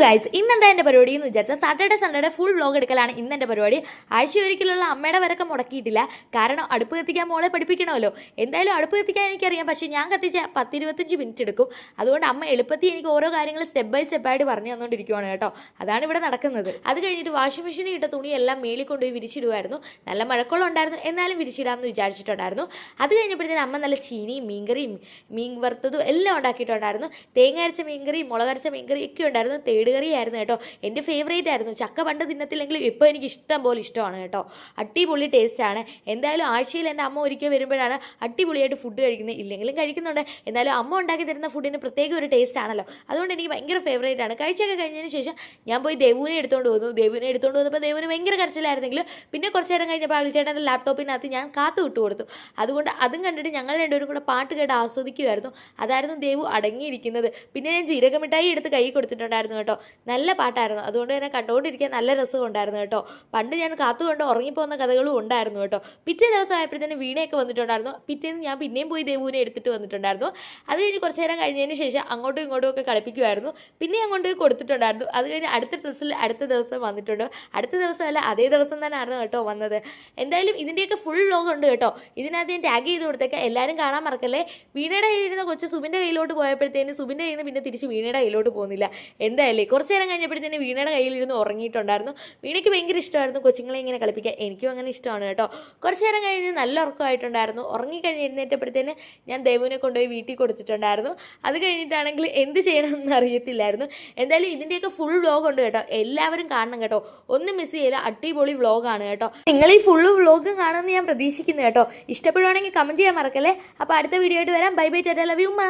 Guys ഇന്നെന്താ എൻ്റെ പരിപാടി എന്ന് വിചാരിച്ചാൽ സാറ്റർഡേ സൺഡേ ഫുൾ വ്ലോഗ് എടുക്കലാണ് ഇന്നെൻ്റെ പരിപാടി. ഒരിക്കലുള്ള അമ്മയുടെ വരക്കം മുടക്കിയിട്ടില്ല. കാരണം അടുപ്പ് കത്തിക്കാൻ മോളെ പഠിപ്പിക്കണമല്ലോ. എന്തായാലും അടുപ്പ് കത്തിക്കാൻ എനിക്കറിയാം, പക്ഷേ ഞാൻ കത്തിച്ച 10-25 മിനിറ്റ് എടുക്കും. അതുകൊണ്ട് അമ്മ എളുപ്പത്തിൽ എനിക്ക് ഓരോ കാര്യങ്ങൾ സ്റ്റെപ്പ് ബൈ സ്റ്റെപ്പായിട്ട് പറഞ്ഞു തന്നുകൊണ്ടിരിക്കുവാണ് കേട്ടോ. അതാണ് ഇവിടെ നടക്കുന്നത്. അത് കഴിഞ്ഞിട്ട് വാഷിംഗ് മെഷീനിൽ ഇട്ട തുണിയെല്ലാം മേളിൽ കൊണ്ടുപോയി വിരിച്ചിടുമായിരുന്നു. നല്ല മഴക്കോളം ഉണ്ടായിരുന്നു, എന്നാലും വിരിച്ചിടാമെന്ന് വിചാരിച്ചിട്ടുണ്ടായിരുന്നു. അത് കഴിഞ്ഞപ്പോഴത്തേനും അമ്മ നല്ല ചീനിയും മീൻകറിയും മീൻ വറുത്തതും എല്ലാം ഉണ്ടാക്കിയിട്ടുണ്ടായിരുന്നു. തേങ്ങ അരച്ച മീൻകറിയും മുളകരച്ച മീൻകറി ഒക്കെ ഉണ്ടായിരുന്നു. തേടുകറിയായിരുന്നു കേട്ടോ. എൻ്റെ ഫേവറേറ്റ് ആയിരുന്നു. ചക്ക പണ്ട് തിന്നത്തില്ലെങ്കിലും ഇപ്പോൾ എനിക്ക് ഇഷ്ടം പോലെ ഇഷ്ടമാണ് കേട്ടോ. അടിപൊളി ടേസ്റ്റാണ്. എന്തായാലും ആഴ്ചയിൽ എൻ്റെ അമ്മ ഒരിക്കൽ വരുമ്പോഴാണ് അടിപൊളിയായിട്ട് ഫുഡ് കഴിക്കുന്നത്. ഇല്ലെങ്കിലും കഴിക്കുന്നുണ്ട്, എന്നാലും അമ്മ ഉണ്ടാക്കി തരുന്ന ഫുഡിന് പ്രത്യേക ഒരു ടേസ്റ്റ് ആണല്ലോ. അതുകൊണ്ട് എനിക്ക് ഭയങ്കര ഫേവറേറ്റ് ആണ്. കഴിച്ചൊക്കെ കഴിഞ്ഞതിന് ശേഷം ഞാൻ പോയി ദേവുവിനെ എടുത്തുകൊണ്ട് വന്നു. ദേവുവിനെ എടുത്തുകൊണ്ട് വന്നപ്പോൾ ദേവുവിന് ഭയങ്കര കരച്ചിലായിരുന്നെങ്കിലും പിന്നെ കുറച്ച് നേരം കഴിഞ്ഞപ്പോൾ അഖിൽച്ചേട്ടൻ്റെ ലാപ്ടോപ്പിനകത്ത് ഞാൻ കാത്തു വിട്ടു കൊടുത്തു. അതുകൊണ്ട് അതും കണ്ടിട്ട് ഞങ്ങൾ രണ്ടുപേരും കൂടെ പാട്ട് കേട്ട് ആസ്വദിക്കുമായിരുന്നു. അതായിരുന്നു ദേവു അടങ്ങിയിരിക്കുന്നത്. പിന്നെ ഞാൻ ജീരകമിഠായി എടുത്ത് കൈ കൊടുത്തിട്ടുണ്ടായിരുന്നു കേട്ടോ. നല്ല പാട്ടായിരുന്നു. അതുകൊണ്ട് തന്നെ കണ്ടുകൊണ്ടിരിക്കാൻ നല്ല രസമുണ്ടായിരുന്നു കേട്ടോ. പണ്ട് ഞാൻ കാത്തുകൊണ്ട് ഉറങ്ങിപ്പോകുന്ന കഥകളും ഉണ്ടായിരുന്നു കേട്ടോ. പിറ്റേ ദിവസം ആയപ്പോഴത്തേന് വീണയൊക്കെ വന്നിട്ടുണ്ടായിരുന്നു. പിറ്റേന്ന് ഞാൻ പിന്നെയും പോയി ദേവുവിനെ എടുത്തിട്ട് വന്നിട്ടുണ്ടായിരുന്നു. അത് കഴിഞ്ഞ് കുറച്ച് നേരം കഴിഞ്ഞതിന് ശേഷം അങ്ങോട്ടും ഇങ്ങോട്ടും ഒക്കെ കളിപ്പിക്കുമായിരുന്നു. പിന്നെ അങ്ങോട്ട് പോയി കൊടുത്തിട്ടുണ്ടായിരുന്നു. അത് കഴിഞ്ഞ് അടുത്ത ഡ്രസ്സിൽ അടുത്ത ദിവസം വന്നിട്ടുണ്ട്. അടുത്ത ദിവസമല്ല, അതേ ദിവസം തന്നെയാണ് കേട്ടോ വന്നത്. എന്തായാലും ഇതിൻ്റെയൊക്കെ ഫുൾ വ്ലോഗ് ഉണ്ട് കേട്ടോ. ഇതിനകത്ത് ഞാൻ ടാഗ് ചെയ്ത് കൊടുത്തേക്കാം, എല്ലാവരും കാണാൻ മറക്കല്ലേ. വീണയുടെ കയ്യിലിരുന്ന കൊച്ച് സുബിൻ്റെ കയ്യിലോട്ട് പോയപ്പോഴത്തേന് സുബിൻ്റെ കയ്യിൽ നിന്ന് പിന്നെ തിരിച്ച് വീണയുടെ കയ്യിലോട്ട് പോകുന്നില്ല. എന്തായാലും കുറച്ച് നേരം കഴിഞ്ഞപ്പോഴത്തേന് വീണയുടെ കയ്യിലിരുന്ന് ഉറങ്ങിയിട്ടുണ്ടായിരുന്നു. വീണയ്ക്ക് ഭയങ്കര ഇഷ്ടമായിരുന്നു കൊച്ചുങ്ങളെ ഇങ്ങനെ കളിപ്പിക്കാൻ. എനിക്കും അങ്ങനെ ഇഷ്ടമാണ് കേട്ടോ. കുറച്ച് നേരം കഴിഞ്ഞ് നല്ല ഉറക്കമായിട്ടുണ്ടായിരുന്നു. ഉറങ്ങിക്കഴിഞ്ഞ് എഴുന്നേറ്റപ്പോഴത്തേന് ഞാൻ ദേവുവിനെ കൊണ്ടുപോയി വീട്ടിൽ കൊടുത്തിട്ടുണ്ടായിരുന്നു. അത് കഴിഞ്ഞിട്ടാണെങ്കിൽ എന്ത് ചെയ്യണമെന്ന് അറിയത്തില്ലായിരുന്നു. എന്തായാലും ഇതിൻ്റെയൊക്കെ ഫുൾ വ്ലോഗ് ഉണ്ട് കേട്ടോ. എല്ലാവരും കാണണം കേട്ടോ. ഒന്നും മിസ് ചെയ്യില്ല. അടിപൊളി വ്ലോഗാണ് കേട്ടോ. നിങ്ങൾ ഈ ഫുള്ള് വ്ലോഗ് കാണുമെന്ന് ഞാൻ പ്രതീക്ഷിക്കുന്നു കേട്ടോ. ഇഷ്ടപ്പെടുവാണെങ്കിൽ കമൻറ്റ് ചെയ്യാൻ മറക്കല്ലേ. അപ്പോൾ അടുത്ത വീഡിയോ ആയിട്ട് വരാം. Bye bye, Tata, love you ഉമ്മ.